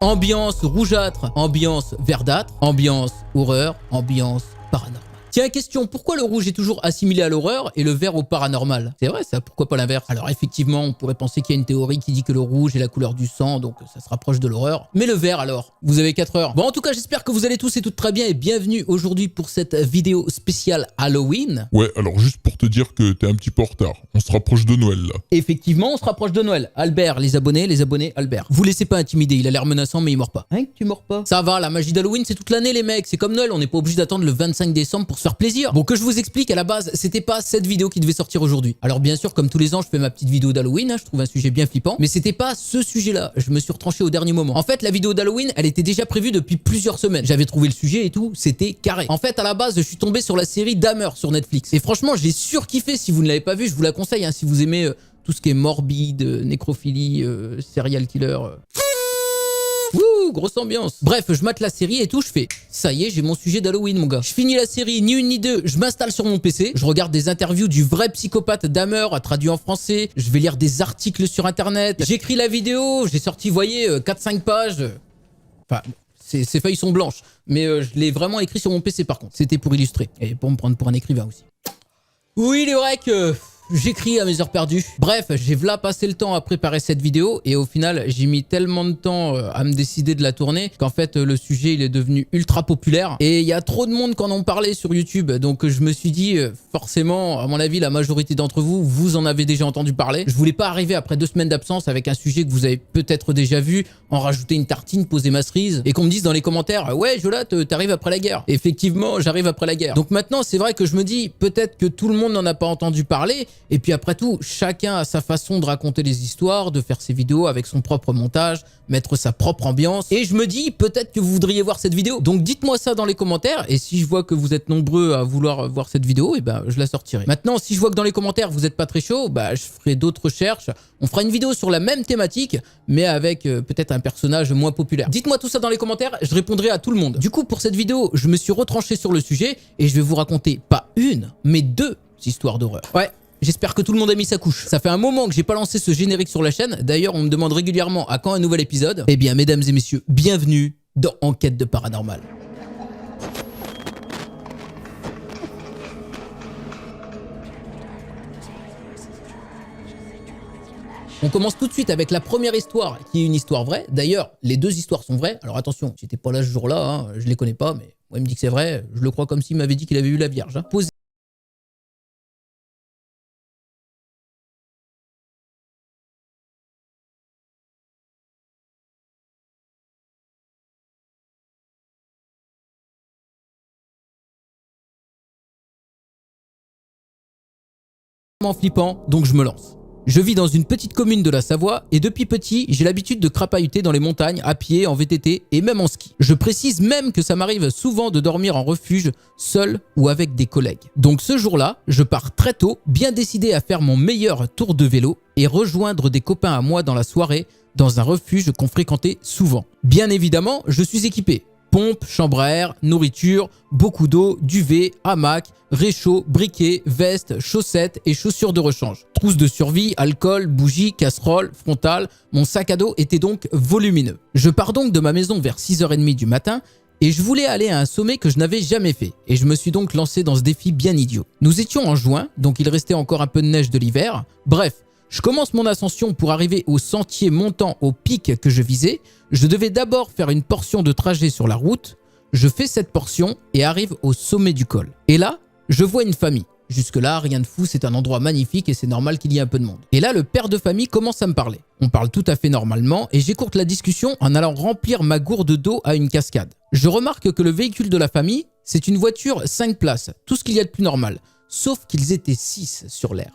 Ambiance rougeâtre, ambiance verdâtre, ambiance horreur, ambiance paranormale. Tiens, question, pourquoi le rouge est toujours assimilé à l'horreur et le vert au paranormal? C'est vrai ça, pourquoi pas l'inverse? Alors effectivement, on pourrait penser qu'il y a une théorie qui dit que le rouge est la couleur du sang, donc ça se rapproche de l'horreur. Mais le vert alors? Vous avez 4 heures. Bon, en tout cas, j'espère que vous allez tous et toutes très bien et bienvenue aujourd'hui pour cette vidéo spéciale Halloween. Ouais, alors juste pour te dire que t'es un petit peu en retard. On se rapproche de Noël là. Effectivement, on se rapproche de Noël. Albert, les abonnés, Albert. Vous laissez pas intimider, il a l'air menaçant mais il mord pas. Hein, tu mords pas? Ça va, la magie d'Halloween c'est toute l'année les mecs, c'est comme Noël, on n'est pas obligé d'attendre le 25 décembre pour se faire plaisir. Bon, que je vous explique, à la base, c'était pas cette vidéo qui devait sortir aujourd'hui. Alors bien sûr, comme tous les ans, je fais ma petite vidéo d'Halloween, hein, je trouve un sujet bien flippant, mais c'était pas ce sujet-là, je me suis retranché au dernier moment. En fait, la vidéo d'Halloween, elle était déjà prévue depuis plusieurs semaines. J'avais trouvé le sujet et tout, c'était carré. En fait, à la base, je suis tombé sur la série Dahmer sur Netflix. Et franchement, j'ai surkiffé. Si vous ne l'avez pas vu, je vous la conseille, hein, si vous aimez tout ce qui est morbide, nécrophilie, serial killer... Wouh, grosse ambiance. Bref, je mate la série et tout, je fais ça y est, j'ai mon sujet d'Halloween mon gars. Je finis la série, ni une ni deux, je m'installe sur mon PC, je regarde des interviews du vrai psychopathe Dahmer traduit en français, je vais lire des articles sur internet, j'écris la vidéo, j'ai sorti, vous voyez, 4-5 pages. Enfin, ces feuilles sont blanches, mais je l'ai vraiment écrit sur mon PC par contre. C'était pour illustrer et pour me prendre pour un écrivain aussi. Oui, il est vrai que... j'écris à mes heures perdues. Bref, j'ai v'là passé le temps à préparer cette vidéo et au final, j'ai mis tellement de temps à me décider de la tourner qu'en fait, le sujet, il est devenu ultra populaire et il y a trop de monde qui en ont parlé sur YouTube. Donc, je me suis dit, forcément, à mon avis, la majorité d'entre vous, vous en avez déjà entendu parler. Je voulais pas arriver après 2 semaines d'absence avec un sujet que vous avez peut-être déjà vu, en rajouter une tartine, poser ma cerise et qu'on me dise dans les commentaires, ouais, Jolat, t'arrives après la guerre. Effectivement, j'arrive après la guerre. Donc maintenant, c'est vrai que je me dis, peut-être que tout le monde n'en a pas entendu parler. Et puis après tout, chacun a sa façon de raconter les histoires, de faire ses vidéos avec son propre montage, mettre sa propre ambiance. Et je me dis, peut-être que vous voudriez voir cette vidéo. Donc dites-moi ça dans les commentaires. Et si je vois que vous êtes nombreux à vouloir voir cette vidéo, et ben je la sortirai. Maintenant, si je vois que dans les commentaires, vous n'êtes pas très chaud, bah je ferai d'autres recherches. On fera une vidéo sur la même thématique, mais avec peut-être un personnage moins populaire. Dites-moi tout ça dans les commentaires, je répondrai à tout le monde. Du coup, pour cette vidéo, je me suis retranché sur le sujet et je vais vous raconter pas une, mais 2 histoires d'horreur. Ouais. J'espère que tout le monde a mis sa couche. Ça fait un moment que j'ai pas lancé ce générique sur la chaîne. D'ailleurs, on me demande régulièrement à quand un nouvel épisode. Eh bien, mesdames et messieurs, bienvenue dans Enquête de Paranormal. On commence tout de suite avec la première histoire, qui est une histoire vraie. D'ailleurs, les 2 histoires sont vraies. Alors attention, j'étais pas là ce jour-là, hein, je les connais pas, mais moi il me dit que c'est vrai. Je le crois comme s'il m'avait dit qu'il avait vu la Vierge. Hein. Flippant, donc je me lance. Je vis dans une petite commune de la Savoie et depuis petit, j'ai l'habitude de crapahuter dans les montagnes, à pied, en VTT et même en ski. Je précise même que ça m'arrive souvent de dormir en refuge, seul ou avec des collègues. Donc ce jour-là, je pars très tôt, bien décidé à faire mon meilleur tour de vélo et rejoindre des copains à moi dans la soirée, dans un refuge qu'on fréquentait souvent. Bien évidemment, je suis équipé. Pompe, chambre à air, nourriture, beaucoup d'eau, duvet, hamac, réchaud, briquet, veste, chaussettes et chaussures de rechange. Trousse de survie, alcool, bougies, casserole, frontale. Mon sac à dos était donc volumineux. Je pars donc de ma maison vers 6h30 du matin et je voulais aller à un sommet que je n'avais jamais fait. Et je me suis donc lancé dans ce défi bien idiot. Nous étions en juin, donc il restait encore un peu de neige de l'hiver. Bref, je commence mon ascension pour arriver au sentier montant au pic que je visais. Je devais d'abord faire une portion de trajet sur la route. Je fais cette portion et arrive au sommet du col. Et là, je vois une famille. Jusque-là, rien de fou, c'est un endroit magnifique et c'est normal qu'il y ait un peu de monde. Et là, le père de famille commence à me parler. On parle tout à fait normalement et j'écourte la discussion en allant remplir ma gourde d'eau à une cascade. Je remarque que le véhicule de la famille, c'est une voiture 5 places, tout ce qu'il y a de plus normal. Sauf qu'ils étaient 6 sur l'air.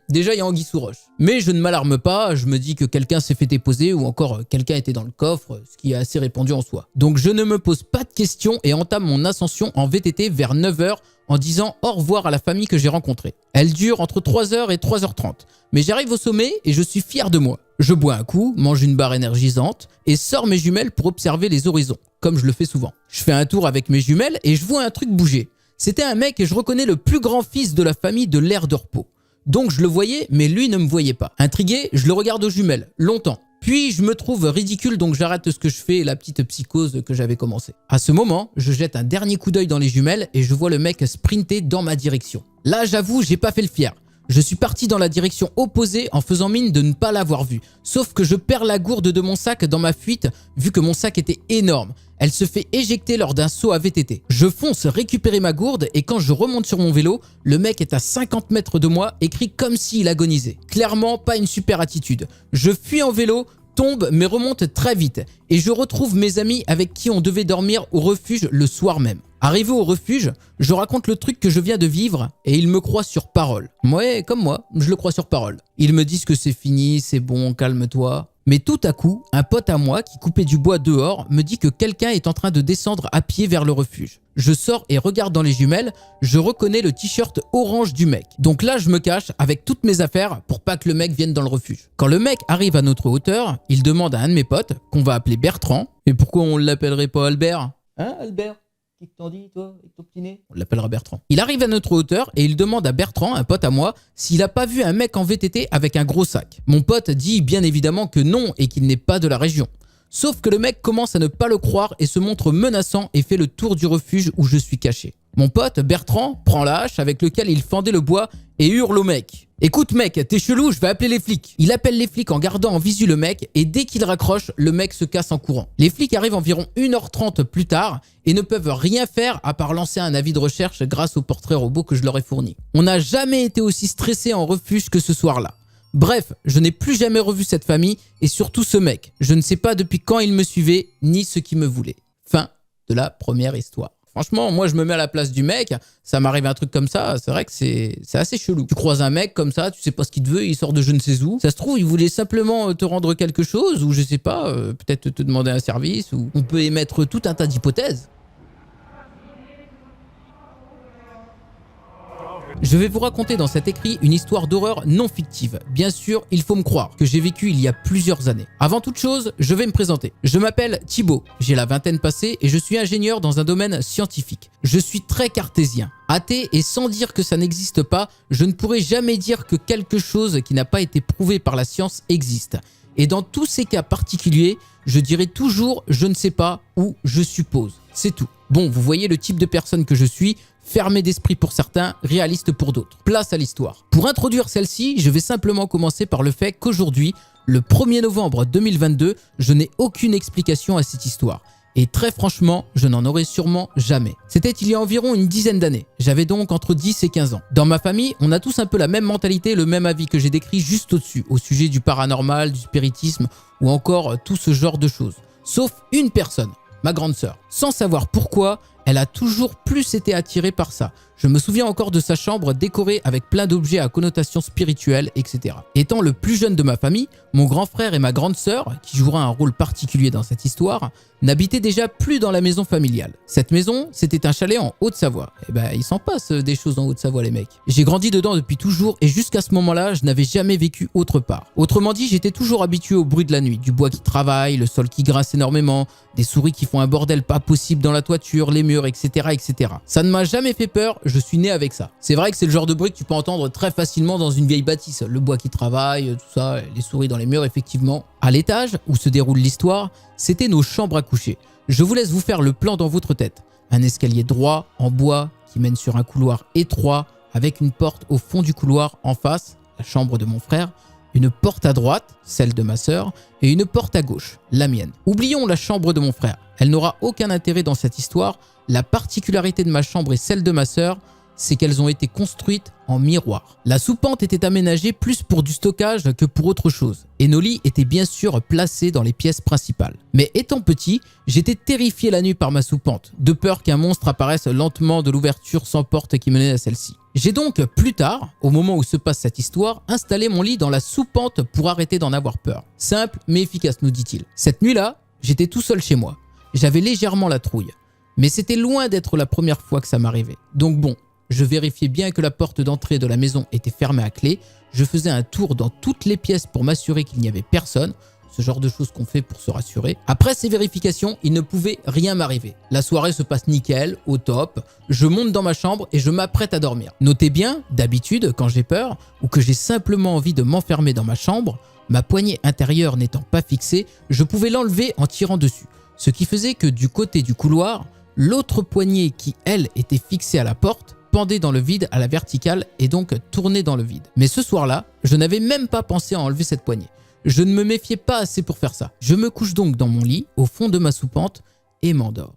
Déjà il y a anguille sous roche. Mais je ne m'alarme pas, je me dis que quelqu'un s'est fait déposer ou encore quelqu'un était dans le coffre, ce qui est assez répandu en soi. Donc je ne me pose pas de questions et entame mon ascension en VTT vers 9h en disant au revoir à la famille que j'ai rencontrée. Elle dure entre 3h et 3h30. Mais j'arrive au sommet et je suis fier de moi. Je bois un coup, mange une barre énergisante et sors mes jumelles pour observer les horizons, comme je le fais souvent. Je fais un tour avec mes jumelles et je vois un truc bouger. C'était un mec et je reconnais le plus grand fils de la famille de l'aire de repos. Donc je le voyais, mais lui ne me voyait pas. Intrigué, je le regarde aux jumelles, longtemps. Puis je me trouve ridicule, donc j'arrête ce que je fais et la petite psychose que j'avais commencé. À ce moment, je jette un dernier coup d'œil dans les jumelles et je vois le mec sprinter dans ma direction. Là, j'avoue, j'ai pas fait le fier. Je suis parti dans la direction opposée en faisant mine de ne pas l'avoir vu. Sauf que je perds la gourde de mon sac dans ma fuite vu que mon sac était énorme. Elle se fait éjecter lors d'un saut à VTT. Je fonce récupérer ma gourde et quand je remonte sur mon vélo, le mec est à 50 mètres de moi et crie comme s'il agonisait. Clairement, pas une super attitude. Je fuis en vélo, tombe mais remonte très vite et je retrouve mes amis avec qui on devait dormir au refuge le soir même. Arrivé au refuge, je raconte le truc que je viens de vivre et ils me croient sur parole. Ouais, comme moi, je le crois sur parole. Ils me disent que c'est fini, c'est bon, calme-toi. Mais tout à coup, un pote à moi qui coupait du bois dehors me dit que quelqu'un est en train de descendre à pied vers le refuge. Je sors et regarde dans les jumelles, je reconnais le t-shirt orange du mec. Donc là, je me cache avec toutes mes affaires pour pas que le mec vienne dans le refuge. Quand le mec arrive à notre hauteur, il demande à un de mes potes, qu'on va appeler Bertrand. Et pourquoi on l'appellerait pas Albert? Hein, Albert? Qui t'en dit, toi, avec ton petit nez? On l'appellera Bertrand. Il arrive à notre hauteur et il demande à Bertrand, un pote à moi, s'il a pas vu un mec en VTT avec un gros sac. Mon pote dit bien évidemment que non et qu'il n'est pas de la région. Sauf que le mec commence à ne pas le croire et se montre menaçant et fait le tour du refuge où je suis caché. Mon pote, Bertrand, prend la hache avec lequel il fendait le bois et hurle au mec. « Écoute mec, t'es chelou, je vais appeler les flics. » Il appelle les flics en gardant en visu le mec et dès qu'il raccroche, le mec se casse en courant. Les flics arrivent environ 1h30 plus tard et ne peuvent rien faire à part lancer un avis de recherche grâce au portrait robot que je leur ai fourni. On n'a jamais été aussi stressé en refuge que ce soir-là. Bref, je n'ai plus jamais revu cette famille et surtout ce mec. Je ne sais pas depuis quand il me suivait ni ce qu'il me voulait. Fin de la première histoire. Franchement, moi je me mets à la place du mec, ça m'arrive un truc comme ça, c'est vrai que c'est assez chelou. Tu croises un mec comme ça, tu sais pas ce qu'il te veut, il sort de je ne sais où. Ça se trouve, il voulait simplement te rendre quelque chose, ou je sais pas, peut-être te demander un service, ou on peut émettre tout un tas d'hypothèses. Je vais vous raconter dans cet écrit une histoire d'horreur non fictive. Bien sûr, il faut me croire que j'ai vécu il y a plusieurs années. Avant toute chose, je vais me présenter. Je m'appelle Thibaut, j'ai la vingtaine passée et je suis ingénieur dans un domaine scientifique. Je suis très cartésien, athée et sans dire que ça n'existe pas, je ne pourrai jamais dire que quelque chose qui n'a pas été prouvé par la science existe. Et dans tous ces cas particuliers, je dirai toujours je ne sais pas ou je suppose. C'est tout. Bon, vous voyez le type de personne que je suis, fermé d'esprit pour certains, réaliste pour d'autres. Place à l'histoire. Pour introduire celle-ci, je vais simplement commencer par le fait qu'aujourd'hui, le 1er novembre 2022, je n'ai aucune explication à cette histoire. Et très franchement, je n'en aurai sûrement jamais. C'était il y a environ une dizaine d'années. J'avais donc entre 10 et 15 ans. Dans ma famille, on a tous un peu la même mentalité, le même avis que j'ai décrit juste au-dessus, au sujet du paranormal, du spiritisme ou encore tout ce genre de choses. Sauf une personne, ma grande sœur. Sans savoir pourquoi, elle a toujours plus été attirée par ça. Je me souviens encore de sa chambre décorée avec plein d'objets à connotation spirituelle, etc. Étant le plus jeune de ma famille, mon grand frère et ma grande sœur, qui jouera un rôle particulier dans cette histoire, n'habitaient déjà plus dans la maison familiale. Cette maison, c'était un chalet en Haute-Savoie. Eh ben, il s'en passe des choses en Haute-Savoie, les mecs. J'ai grandi dedans depuis toujours et jusqu'à ce moment-là, je n'avais jamais vécu autre part. Autrement dit, j'étais toujours habitué au bruit de la nuit, du bois qui travaille, le sol qui grince énormément, des souris qui font un bordel pas possible dans la toiture, les murs, etc., etc. Ça ne m'a jamais fait peur, je suis né avec ça. C'est vrai que c'est le genre de bruit que tu peux entendre très facilement dans une vieille bâtisse. Le bois qui travaille, tout ça, les souris dans les murs, effectivement. À l'étage où se déroule l'histoire, c'était nos chambres à coucher. Je vous laisse vous faire le plan dans votre tête. Un escalier droit, en bois, qui mène sur un couloir étroit, avec une porte au fond du couloir en face, la chambre de mon frère, une porte à droite, celle de ma sœur, et une porte à gauche, la mienne. Oublions la chambre de mon frère. Elle n'aura aucun intérêt dans cette histoire. La particularité de ma chambre et celle de ma sœur, c'est qu'elles ont été construites en miroir. La soupente était aménagée plus pour du stockage que pour autre chose. Et nos lits étaient bien sûr placés dans les pièces principales. Mais étant petit, j'étais terrifié la nuit par ma soupente, de peur qu'un monstre apparaisse lentement de l'ouverture sans porte qui menait à celle-ci. J'ai donc, plus tard, au moment où se passe cette histoire, installé mon lit dans la soupente pour arrêter d'en avoir peur. Simple mais efficace, nous dit-il. Cette nuit-là, j'étais tout seul chez moi. J'avais légèrement la trouille. Mais c'était loin d'être la première fois que ça m'arrivait. Donc bon, je vérifiais bien que la porte d'entrée de la maison était fermée à clé. Je faisais un tour dans toutes les pièces pour m'assurer qu'il n'y avait personne. Ce genre de choses qu'on fait pour se rassurer. Après ces vérifications, il ne pouvait rien m'arriver. La soirée se passe nickel, au top. Je monte dans ma chambre et je m'apprête à dormir. Notez bien, d'habitude, quand j'ai peur ou que j'ai simplement envie de m'enfermer dans ma chambre, Ma poignée intérieure n'étant pas fixée, je pouvais l'enlever en tirant dessus. Ce qui faisait que du côté du couloir, l'autre poignée qui, elle, était fixée à la porte, pendait dans le vide à la verticale et donc tournait dans le vide. Mais ce soir-là, je n'avais même pas pensé à enlever cette poignée. Je ne me méfiais pas assez pour faire ça. Je me couche donc dans mon lit, au fond de ma soupente, et m'endors.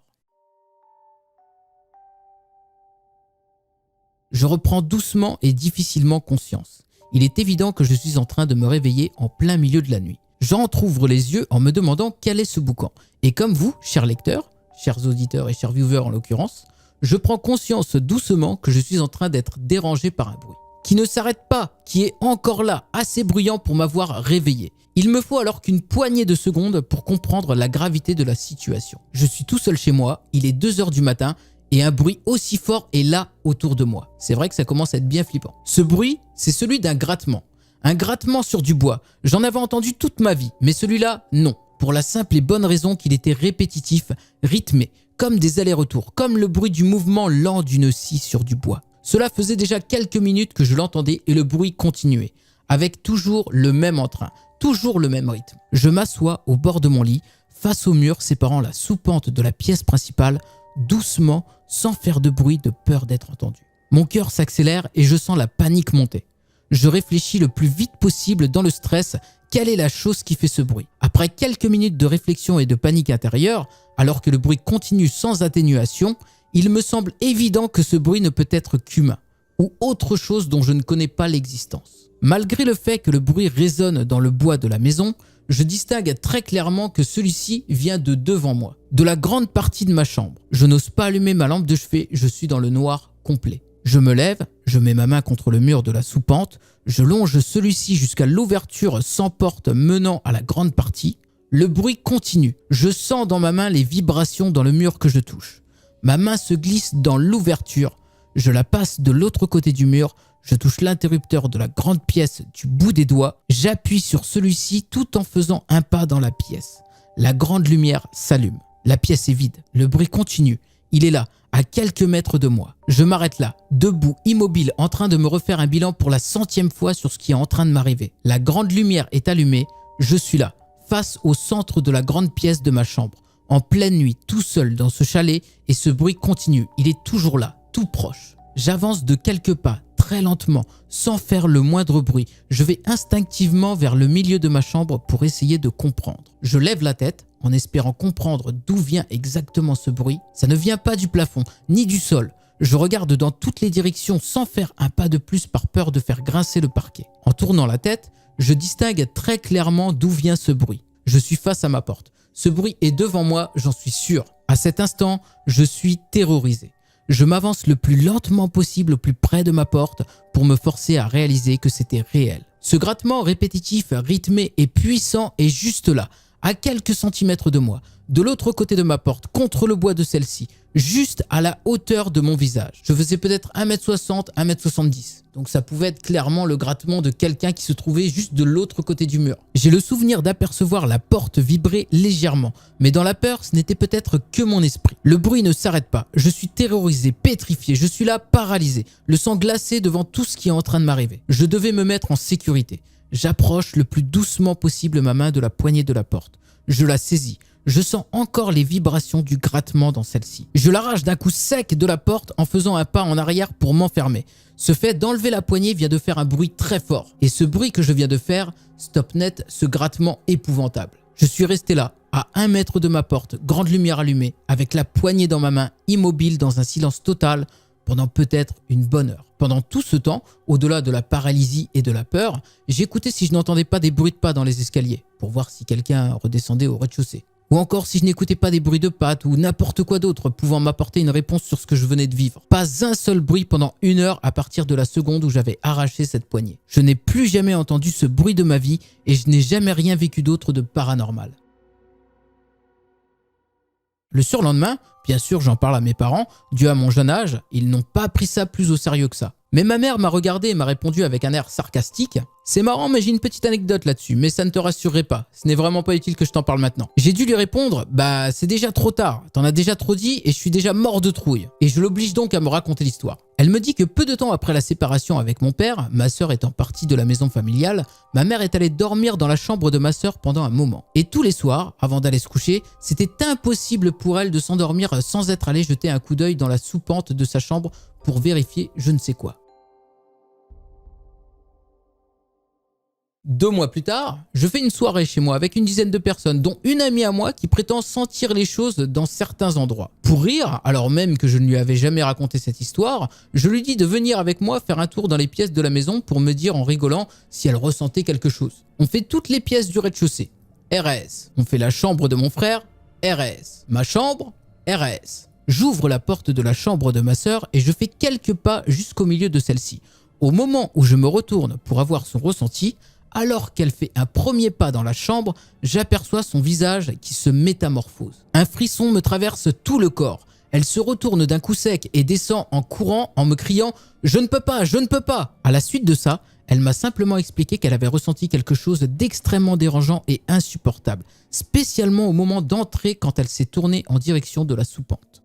Je reprends doucement et difficilement conscience. Il est évident que je suis en train de me réveiller en plein milieu de la nuit. J'entrouvre les yeux en me demandant quel est ce boucan. Et comme vous, chers lecteurs, chers auditeurs et chers viewers en l'occurrence, je prends conscience doucement que je suis en train d'être dérangé par un bruit qui ne s'arrête pas, qui est encore là, assez bruyant pour m'avoir réveillé. Il me faut alors qu'une poignée de secondes pour comprendre la gravité de la situation. Je suis tout seul chez moi, il est 2 h du matin et un bruit aussi fort est là autour de moi. C'est vrai que ça commence à être bien flippant. Ce bruit, c'est celui d'un grattement. Un grattement sur du bois. J'en avais entendu toute ma vie, mais celui-là, non. Pour la simple et bonne raison qu'il était répétitif, rythmé, comme des allers-retours, comme le bruit du mouvement lent d'une scie sur du bois. Cela faisait déjà quelques minutes que je l'entendais et le bruit continuait, avec toujours le même entrain, toujours le même rythme. Je m'assois au bord de mon lit, face au mur séparant la soupente de la pièce principale, doucement, sans faire de bruit, de peur d'être entendu. Mon cœur s'accélère et je sens la panique monter. Je réfléchis le plus vite possible dans le stress, quelle est la chose qui fait ce bruit. Après quelques minutes de réflexion et de panique intérieure, alors que le bruit continue sans atténuation, il me semble évident que ce bruit ne peut être qu'humain, ou autre chose dont je ne connais pas l'existence. Malgré le fait que le bruit résonne dans le bois de la maison, je distingue très clairement que celui-ci vient de devant moi, de la grande partie de ma chambre. Je n'ose pas allumer ma lampe de chevet, je suis dans le noir complet. Je me lève, je mets ma main contre le mur de la soupente, je longe celui-ci jusqu'à l'ouverture sans porte menant à la grande partie. Le bruit continue, je sens dans ma main les vibrations dans le mur que je touche. Ma main se glisse dans l'ouverture, je la passe de l'autre côté du mur, je touche l'interrupteur de la grande pièce du bout des doigts, j'appuie sur celui-ci tout en faisant un pas dans la pièce. La grande lumière s'allume, la pièce est vide, le bruit continue, il est là, à quelques mètres de moi. Je m'arrête là, debout, immobile, en train de me refaire un bilan pour la 100e fois sur ce qui est en train de m'arriver. La grande lumière est allumée, je suis là, face au centre de la grande pièce de ma chambre, en pleine nuit, tout seul dans ce chalet, et ce bruit continue, il est toujours là, tout proche. J'avance de quelques pas, très lentement, sans faire le moindre bruit. Je vais instinctivement vers le milieu de ma chambre pour essayer de comprendre. Je lève la tête, en espérant comprendre d'où vient exactement ce bruit. Ça ne vient pas du plafond, ni du sol. Je regarde dans toutes les directions sans faire un pas de plus par peur de faire grincer le parquet. En tournant la tête, je distingue très clairement d'où vient ce bruit. Je suis face à ma porte. Ce bruit est devant moi, j'en suis sûr. À cet instant, je suis terrorisé. Je m'avance le plus lentement possible au plus près de ma porte pour me forcer à réaliser que c'était réel. Ce grattement répétitif, rythmé et puissant est juste là, à quelques centimètres de moi, de l'autre côté de ma porte, contre le bois de celle-ci, juste à la hauteur de mon visage. Je faisais peut-être 1m60, 1m70. Donc ça pouvait être clairement le grattement de quelqu'un qui se trouvait juste de l'autre côté du mur. J'ai le souvenir d'apercevoir la porte vibrer légèrement, mais dans la peur, ce n'était peut-être que mon esprit. Le bruit ne s'arrête pas. Je suis terrorisé, pétrifié, je suis là paralysé, le sang glacé devant tout ce qui est en train de m'arriver. Je devais me mettre en sécurité. J'approche le plus doucement possible ma main de la poignée de la porte. Je la saisis. Je sens encore les vibrations du grattement dans celle-ci. Je l'arrache d'un coup sec de la porte en faisant un pas en arrière pour m'enfermer. Ce fait d'enlever la poignée vient de faire un bruit très fort. Et ce bruit que je viens de faire stoppe net ce grattement épouvantable. Je suis resté là, à 1 mètre de ma porte, grande lumière allumée, avec la poignée dans ma main, immobile dans un silence total, pendant peut-être une bonne heure. Pendant tout ce temps, au-delà de la paralysie et de la peur, j'écoutais si je n'entendais pas des bruits de pas dans les escaliers, pour voir si quelqu'un redescendait au rez-de-chaussée. Ou encore si je n'écoutais pas des bruits de pattes ou n'importe quoi d'autre pouvant m'apporter une réponse sur ce que je venais de vivre. Pas un seul bruit pendant 1 heure à partir de la seconde où j'avais arraché cette poignée. Je n'ai plus jamais entendu ce bruit de ma vie et je n'ai jamais rien vécu d'autre de paranormal. Le surlendemain, bien sûr j'en parle à mes parents, dû à mon jeune âge, ils n'ont pas pris ça plus au sérieux que ça. Mais ma mère m'a regardé et m'a répondu avec un air sarcastique. C'est marrant mais j'ai une petite anecdote là-dessus, mais ça ne te rassurerait pas, ce n'est vraiment pas utile que je t'en parle maintenant. J'ai dû lui répondre, bah c'est déjà trop tard, t'en as déjà trop dit et je suis déjà mort de trouille. Et je l'oblige donc à me raconter l'histoire. Elle me dit que peu de temps après la séparation avec mon père, ma sœur étant partie de la maison familiale, ma mère est allée dormir dans la chambre de ma sœur pendant un moment. Et tous les soirs, avant d'aller se coucher, c'était impossible pour elle de s'endormir sans être allée jeter un coup d'œil dans la soupente de sa chambre pour vérifier je ne sais quoi. 2 mois plus tard, je fais une soirée chez moi avec une dizaine de personnes, dont une amie à moi qui prétend sentir les choses dans certains endroits. Pour rire, alors même que je ne lui avais jamais raconté cette histoire, je lui dis de venir avec moi faire un tour dans les pièces de la maison pour me dire en rigolant si elle ressentait quelque chose. On fait toutes les pièces du rez-de-chaussée. RS. On fait la chambre de mon frère. RS. Ma chambre. RS. J'ouvre la porte de la chambre de ma sœur et je fais quelques pas jusqu'au milieu de celle-ci. Au moment où je me retourne pour avoir son ressenti, alors qu'elle fait un premier pas dans la chambre, j'aperçois son visage qui se métamorphose. Un frisson me traverse tout le corps. Elle se retourne d'un coup sec et descend en courant en me criant « Je ne peux pas, je ne peux pas !» À la suite de ça, elle m'a simplement expliqué qu'elle avait ressenti quelque chose d'extrêmement dérangeant et insupportable, spécialement au moment d'entrer quand elle s'est tournée en direction de la soupente.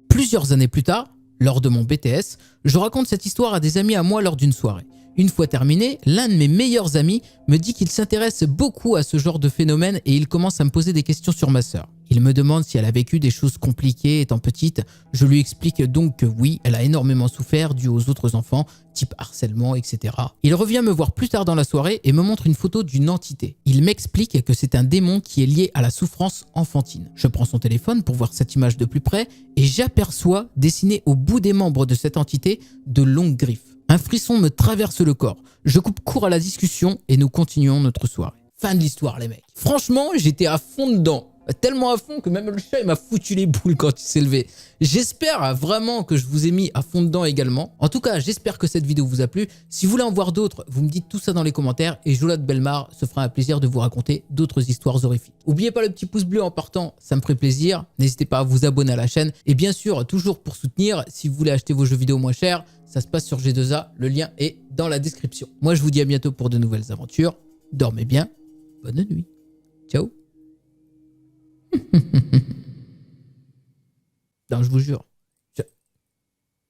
Plusieurs années plus tard, lors de mon BTS, je raconte cette histoire à des amis à moi lors d'une soirée. Une fois terminé, l'un de mes meilleurs amis me dit qu'il s'intéresse beaucoup à ce genre de phénomène et il commence à me poser des questions sur ma sœur. Il me demande si elle a vécu des choses compliquées étant petite. Je lui explique donc que oui, elle a énormément souffert dû aux autres enfants, type harcèlement, etc. Il revient me voir plus tard dans la soirée et me montre une photo d'une entité. Il m'explique que c'est un démon qui est lié à la souffrance enfantine. Je prends son téléphone pour voir cette image de plus près et j'aperçois dessiné au bout des membres de cette entité de longues griffes. Un frisson me traverse le corps. Je coupe court à la discussion et nous continuons notre soirée. Fin de l'histoire les mecs. Franchement, j'étais à fond dedans. Tellement à fond que même le chat il m'a foutu les boules quand il s'est levé. J'espère vraiment que je vous ai mis à fond dedans également. En tout cas, j'espère que cette vidéo vous a plu. Si vous voulez en voir d'autres, vous me dites tout ça dans les commentaires et Jolot Belmar se fera un plaisir de vous raconter d'autres histoires horrifiques. N'oubliez pas le petit pouce bleu en partant, ça me ferait plaisir. N'hésitez pas à vous abonner à la chaîne. Et bien sûr, toujours pour soutenir, si vous voulez acheter vos jeux vidéo moins chers, ça se passe sur G2A, le lien est dans la description. Moi, je vous dis à bientôt pour de nouvelles aventures. Dormez bien, bonne nuit. Ciao. Non, je vous jure.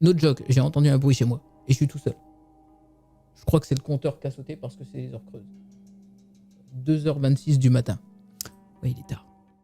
No joke, j'ai entendu un bruit chez moi et je suis tout seul. Je crois que c'est le compteur qui a sauté parce que c'est les heures creuses. 2h26 du matin. Oui, il est tard.